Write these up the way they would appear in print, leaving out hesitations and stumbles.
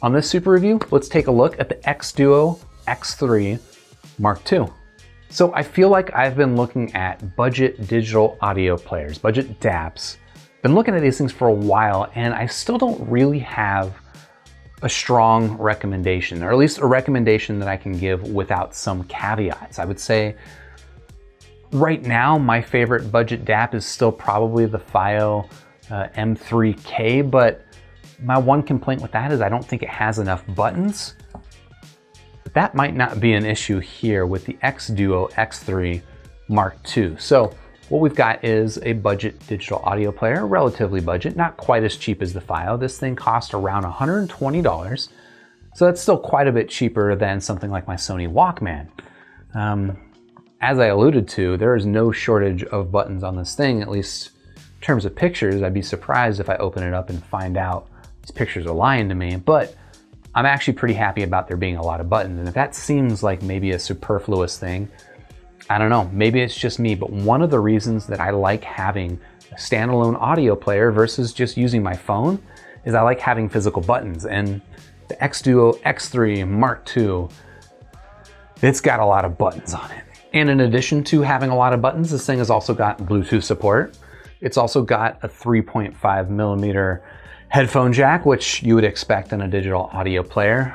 On this super review, let's take a look at the xDuoo X3 Mark II. So I feel like I've been looking at budget digital audio players, budget DAPs. Been looking at these things for a while, and I still don't really have a strong recommendation, or at least a recommendation that I can give without some caveats. I would say right now, my favorite budget DAP is still probably the FiiO M3K, but my one complaint with that is I don't think it has enough buttons. But that might not be an issue here with the xDuoo X3 Mark II. So what we've got is a budget digital audio player, relatively budget, not quite as cheap as the FiiO. This thing cost around $120. So that's still quite a bit cheaper than something like my Sony Walkman. As I alluded to, there is no shortage of buttons on this thing, at least in terms of pictures. I'd be surprised if I open it up and find out these pictures are lying to me, but I'm actually pretty happy about there being a lot of buttons. And if that seems like maybe a superfluous thing, I don't know, maybe it's just me, but one of the reasons that I like having a standalone audio player versus just using my phone is I like having physical buttons. And the xDuoo X3 Mark II, it's got a lot of buttons on it. And in addition to having a lot of buttons, this thing has also got Bluetooth support. It's also got a 3.5 millimeter headphone jack, which you would expect in a digital audio player.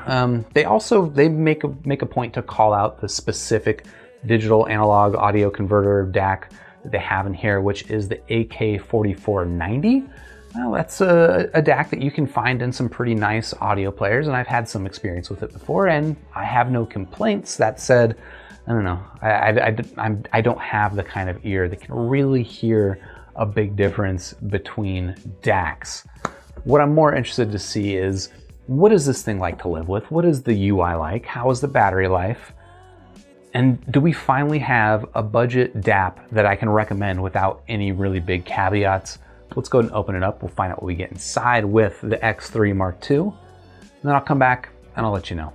They make a point to call out the specific digital analog audio converter DAC that they have in here, which is the AK4490. Well, that's a DAC that you can find in some pretty nice audio players, and I've had some experience with it before, and I have no complaints. That said, I don't know, I don't have the kind of ear that can really hear a big difference between DACs. What I'm more interested to see is, what is this thing like to live with? What is the UI like? How is the battery life? And do we finally have a budget DAP that I can recommend without any really big caveats? Let's go ahead and open it up. We'll find out what we get inside with the X3 Mark II. And then I'll come back and I'll let you know.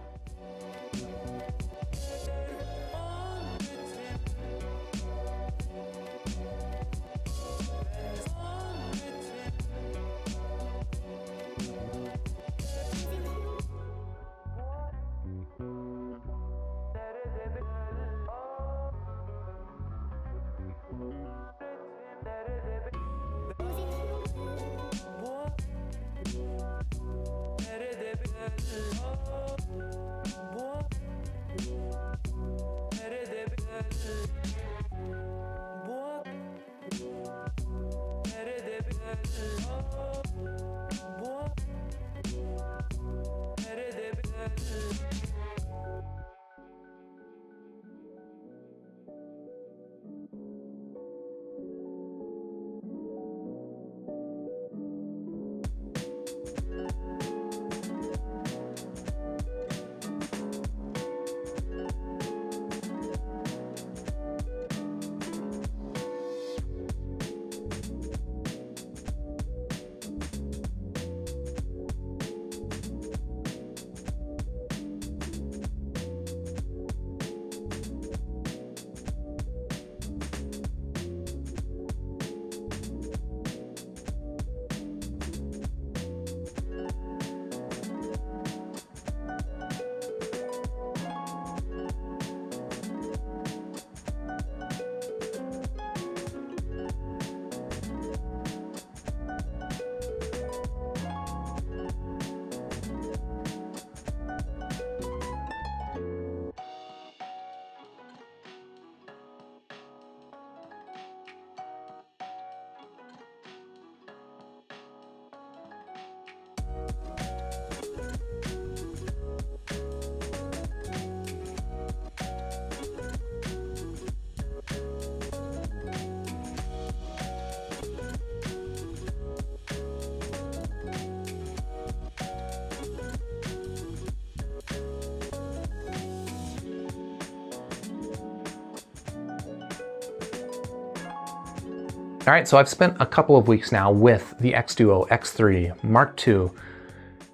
All right, so I've spent a couple of weeks now with the xDuoo X3 Mark II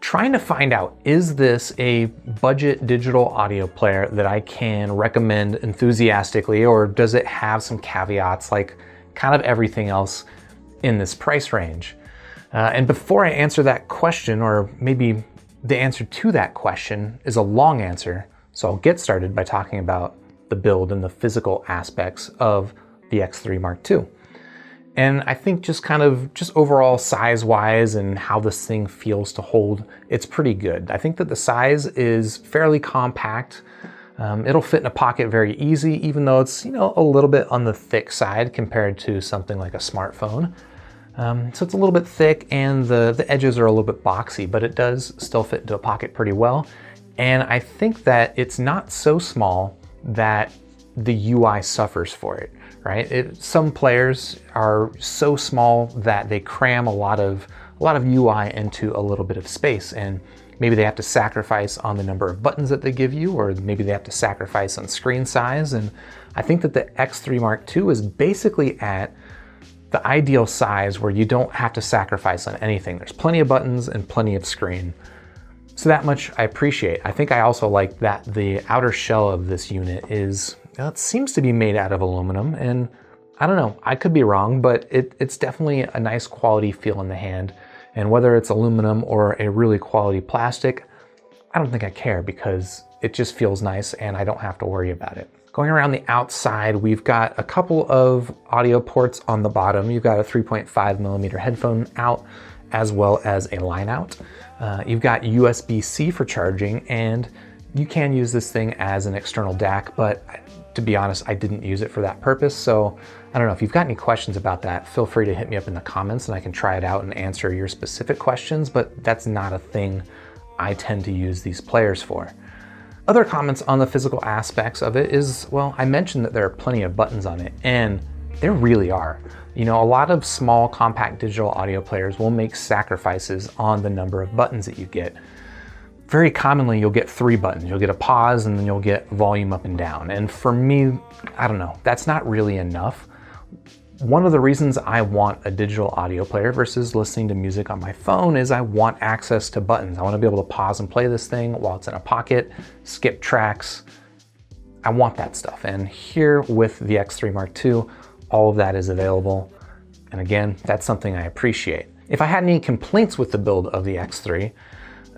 trying to find out, is this a budget digital audio player that I can recommend enthusiastically, or does it have some caveats like kind of everything else in this price range? And before I answer that question, or maybe the answer to that question is a long answer, so I'll get started by talking about the build and the physical aspects of the X3 Mark II. And I think just overall size-wise and how this thing feels to hold, it's pretty good. I think that the size is fairly compact. It'll fit in a pocket very easy, even though it's, a little bit on the thick side compared to something like a smartphone. So it's a little bit thick and the edges are a little bit boxy, but it does still fit into a pocket pretty well. And I think that it's not so small that the UI suffers for it, right? Some players are so small that they cram a lot of UI into a little bit of space, and maybe they have to sacrifice on the number of buttons that they give you, or maybe they have to sacrifice on screen size. And I think that the X3 Mark II is basically at the ideal size where you don't have to sacrifice on anything. There's plenty of buttons and plenty of screen. So that much I appreciate. I think I also like that the outer shell of this unit it seems to be made out of aluminum, and I don't know, I could be wrong, but it's definitely a nice quality feel in the hand. And whether it's aluminum or a really quality plastic, I don't think I care, because it just feels nice and I don't have to worry about it. Going around the outside, we've got a couple of audio ports on the bottom. You've got a 3.5mm headphone out, as well as a line out. You've got USB-C for charging, and you can use this thing as an external DAC, but to be honest, I didn't use it for that purpose. So I don't know, if you've got any questions about that, feel free to hit me up in the comments and I can try it out and answer your specific questions, but that's not a thing I tend to use these players for. Other comments on the physical aspects of it is, well, I mentioned that there are plenty of buttons on it, and there really are. A lot of small compact digital audio players will make sacrifices on the number of buttons that you get. Very commonly, you'll get 3 buttons. You'll get a pause, and then you'll get volume up and down. And for me, I don't know, that's not really enough. One of the reasons I want a digital audio player versus listening to music on my phone is I want access to buttons. I want to be able to pause and play this thing while it's in a pocket, skip tracks. I want that stuff. And here with the X3 Mark II, all of that is available. And again, that's something I appreciate. If I had any complaints with the build of the X3,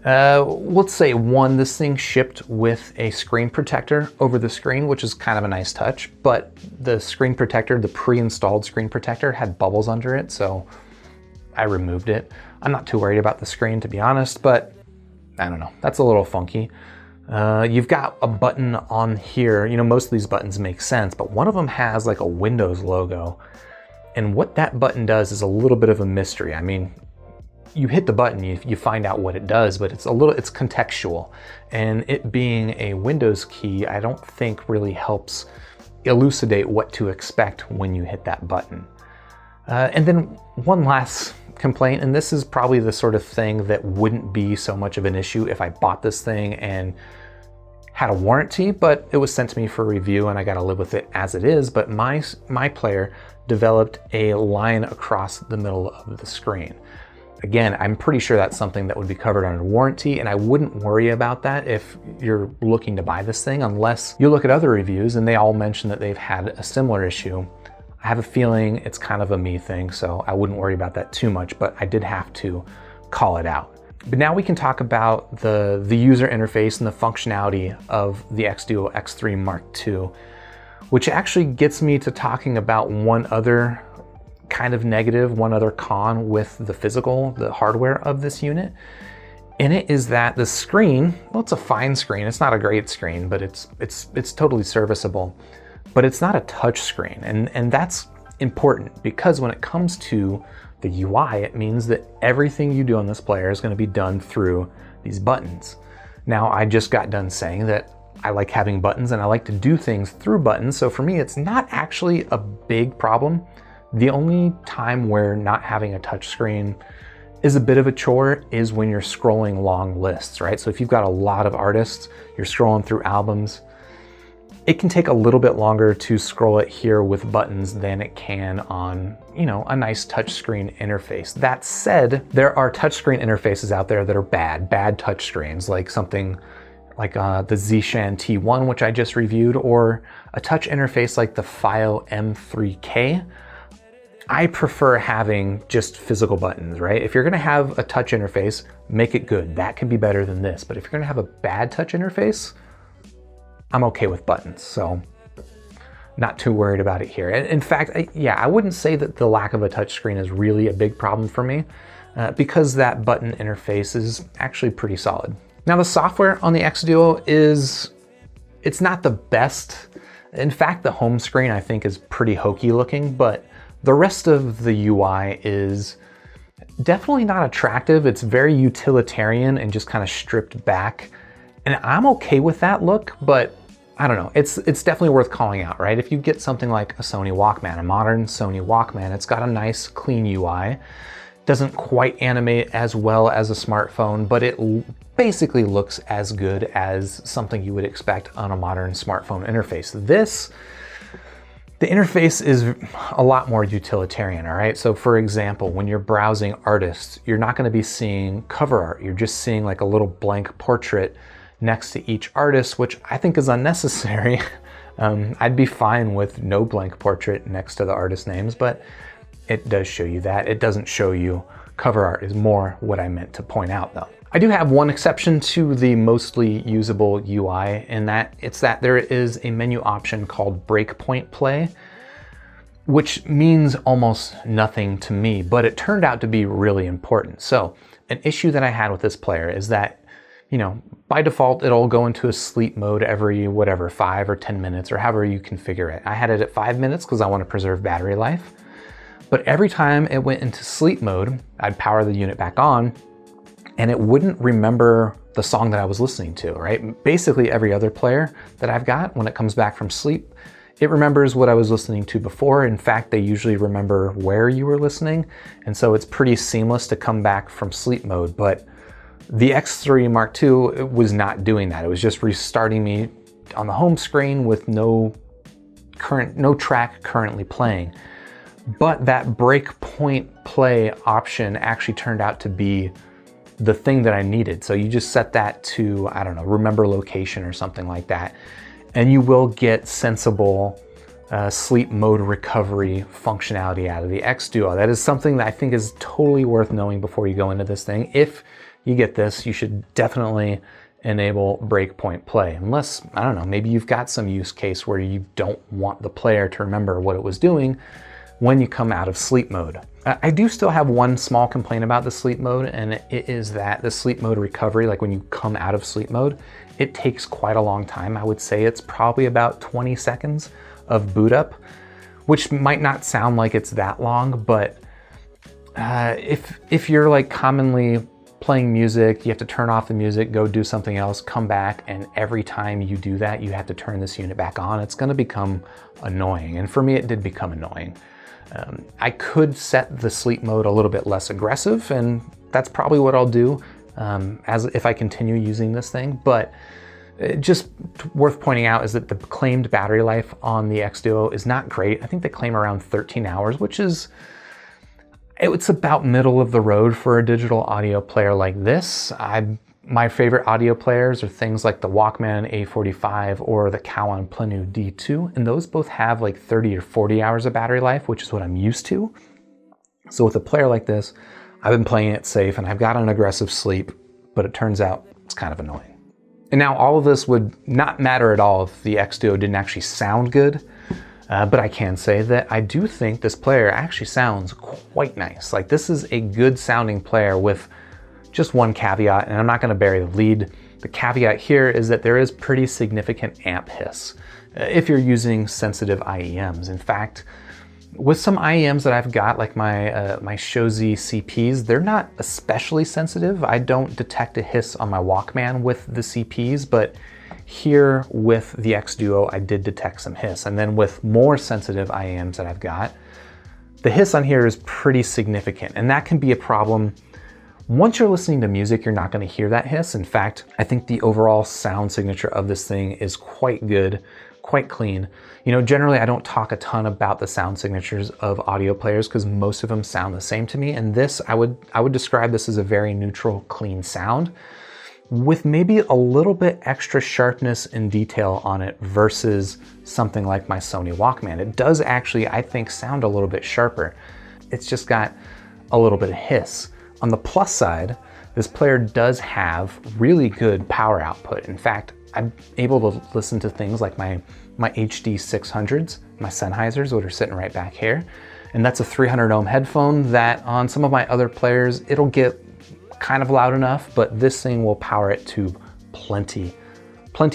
let's say one, this thing shipped with a screen protector over the screen, which is kind of a nice touch, but the screen protector, the pre-installed screen protector, had bubbles under it, so I removed it. I'm not too worried about the screen, to be honest, but I don't know, that's a little funky. You've got a button on here. Most of these buttons make sense, but one of them has like a Windows logo, and what that button does is a little bit of a mystery. I mean, you hit the button, you find out what it does, but it's contextual. And it being a Windows key, I don't think really helps elucidate what to expect when you hit that button. And then one last complaint, and this is probably the sort of thing that wouldn't be so much of an issue if I bought this thing and had a warranty, but it was sent to me for review and I gotta live with it as it is. But my player developed a line across the middle of the screen. Again, I'm pretty sure that's something that would be covered under warranty, and I wouldn't worry about that if you're looking to buy this thing, unless you look at other reviews and they all mention that they've had a similar issue. I have a feeling it's kind of a me thing, so I wouldn't worry about that too much, but I did have to call it out. But now we can talk about the user interface and the functionality of the xDuoo X3 Mark II, which actually gets me to talking about one other kind of negative, one other con with the hardware of this unit. And it is that the screen, well, it's a fine screen. It's not a great screen, but it's totally serviceable. But it's not a touch screen, and that's important, because when it comes to the UI, it means that everything you do on this player is going to be done through these buttons. Now, I just got done saying that I like having buttons and I like to do things through buttons, so for me it's not actually a big problem. The only time where not having a touch screen is a bit of a chore is when you're scrolling long lists, right? So if you've got a lot of artists, you're scrolling through albums, it can take a little bit longer to scroll it here with buttons than it can on, a nice touchscreen interface. That said, there are touchscreen interfaces out there that are bad touchscreens, like something like the Zishan T1, which I just reviewed, or a touch interface like the FIO M3K. I prefer having just physical buttons, right? If you're gonna have a touch interface, make it good. That can be better than this. But if you're gonna have a bad touch interface, I'm okay with buttons. So not too worried about it here. In fact, I wouldn't say that the lack of a touch screen is really a big problem for me because that button interface is actually pretty solid. Now the software on the xDuoo it's not the best. In fact, the home screen I think is pretty hokey looking, but the rest of the UI is definitely not attractive. It's very utilitarian and just kind of stripped back. And I'm okay with that look, but I don't know, it's definitely worth calling out, right? If you get something like a Sony Walkman, a modern Sony Walkman, it's got a nice clean UI. Doesn't quite animate as well as a smartphone, but it basically looks as good as something you would expect on a modern smartphone interface. The interface is a lot more utilitarian, all right? So for example, when you're browsing artists, you're not gonna be seeing cover art. You're just seeing like a little blank portrait next to each artist, which I think is unnecessary. I'd be fine with no blank portrait next to the artist names, but it does show you that. It doesn't show you cover art is more what I meant to point out though. I do have one exception to the mostly usable UI, and it's that there is a menu option called breakpoint play, which means almost nothing to me, but it turned out to be really important. So an issue that I had with this player is that, you know, by default, it'll go into a sleep mode every, whatever, 5 or 10 minutes or however you configure it. I had it at 5 minutes because I want to preserve battery life. But every time it went into sleep mode, I'd power the unit back on and it wouldn't remember the song that I was listening to, right? Basically every other player that I've got, when it comes back from sleep, it remembers what I was listening to before. In fact, they usually remember where you were listening. And so it's pretty seamless to come back from sleep mode. But the X3 Mark II was not doing that. It was just restarting me on the home screen with no track currently playing. But that breakpoint play option actually turned out to be the thing that I needed. So you just set that to, I don't know, remember location or something like that. And you will get sensible sleep mode recovery functionality out of the xDuoo. That is something that I think is totally worth knowing before you go into this thing. If you get this, you should definitely enable breakpoint play. Unless, I don't know, maybe you've got some use case where you don't want the player to remember what it was doing when you come out of sleep mode. I do still have one small complaint about the sleep mode, and it is that the sleep mode recovery, like when you come out of sleep mode, it takes quite a long time. I would say it's probably about 20 seconds of boot up, which might not sound like it's that long, but if you're like commonly playing music, you have to turn off the music, go do something else, come back, and every time you do that, you have to turn this unit back on, it's gonna become annoying. And for me, it did become annoying. I could set the sleep mode a little bit less aggressive, and that's probably what I'll do as if I continue using this thing. But just worth pointing out is that the claimed battery life on the xDuoo is not great. I think they claim around 13 hours, which is, it's about middle of the road for a digital audio player like this. My favorite audio players are things like the Walkman A45 or the Cowan Plenu D2, and those both have like 30 or 40 hours of battery life, which is what I'm used to. So with a player like this, I've been playing it safe and I've got an aggressive sleep, but it turns out it's kind of annoying. And now all of this would not matter at all if the xDuoo didn't actually sound good, but I can say that I do think this player actually sounds quite nice. Like, this is a good sounding player with just one caveat, and I'm not gonna bury the lead. The caveat here is that there is pretty significant amp hiss if you're using sensitive IEMs. In fact, with some IEMs that I've got, like my Shozi CPs, they're not especially sensitive. I don't detect a hiss on my Walkman with the CPs, but here with the xDuoo, I did detect some hiss. And then with more sensitive IEMs that I've got, the hiss on here is pretty significant, and that can be a problem. Once you're listening to music, you're not going to hear that hiss. In fact, I think the overall sound signature of this thing is quite good, quite clean. You know, generally I don't talk a ton about the sound signatures of audio players because most of them sound the same to me. And this, I would describe this as a very neutral, clean sound. with maybe a little bit extra sharpness and detail on it versus something like my Sony Walkman. It does actually, I think, sound a little bit sharper. It's just got a little bit of hiss. On the plus side, this player does have really good power output. In fact, I'm able to listen to things like my HD 600s, my Sennheisers, that are sitting right back here. And that's a 300 ohm headphone that on some of my other players, it'll get kind of loud enough, but this thing will power it to plenty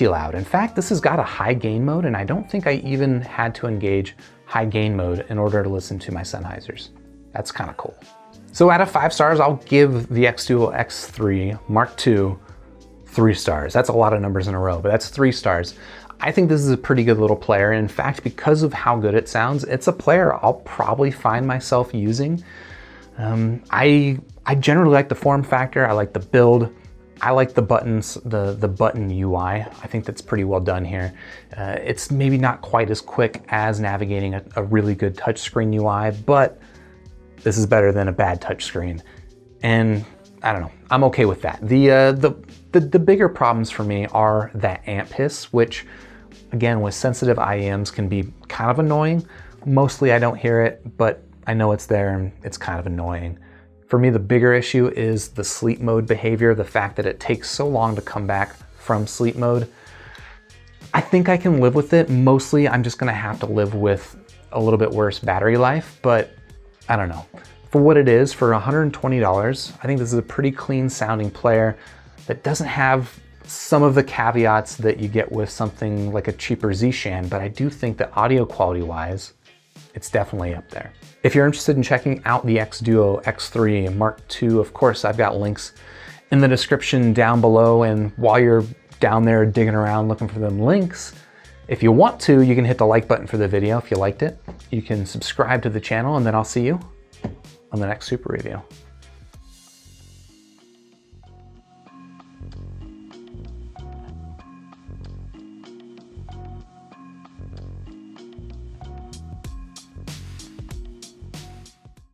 loud. In fact, this has got a high gain mode, and I don't think I even had to engage high gain mode in order to listen to my Sennheisers. That's kind of cool. So out of 5 stars, I'll give the xDuoo X3 Mark II 3 stars. That's a lot of numbers in a row, but that's 3 stars. I think this is a pretty good little player. And in fact, because of how good it sounds, it's a player I'll probably find myself using. I generally like the form factor. I like the build. I like the buttons, the button UI. I think that's pretty well done here. It's maybe not quite as quick as navigating a really good touchscreen UI, but this is better than a bad touchscreen. And I don't know, I'm okay with that. The bigger problems for me are that amp hiss, which again, with sensitive IEMs can be kind of annoying. Mostly I don't hear it, but I know it's there and it's kind of annoying. For me, the bigger issue is the sleep mode behavior, the fact that it takes so long to come back from sleep mode. I think I can live with it. Mostly I'm just gonna have to live with a little bit worse battery life, but I don't know. For what it is, for $120, I think this is a pretty clean sounding player that doesn't have some of the caveats that you get with something like a cheaper Zshan, but I do think that audio quality wise, it's definitely up there. If you're interested in checking out the xDuoo X3 Mark II, of course, I've got links in the description down below, and while you're down there digging around looking for them links, if you want to, you can hit the like button for the video if you liked it. You can subscribe to the channel, and then I'll see you on the next super review.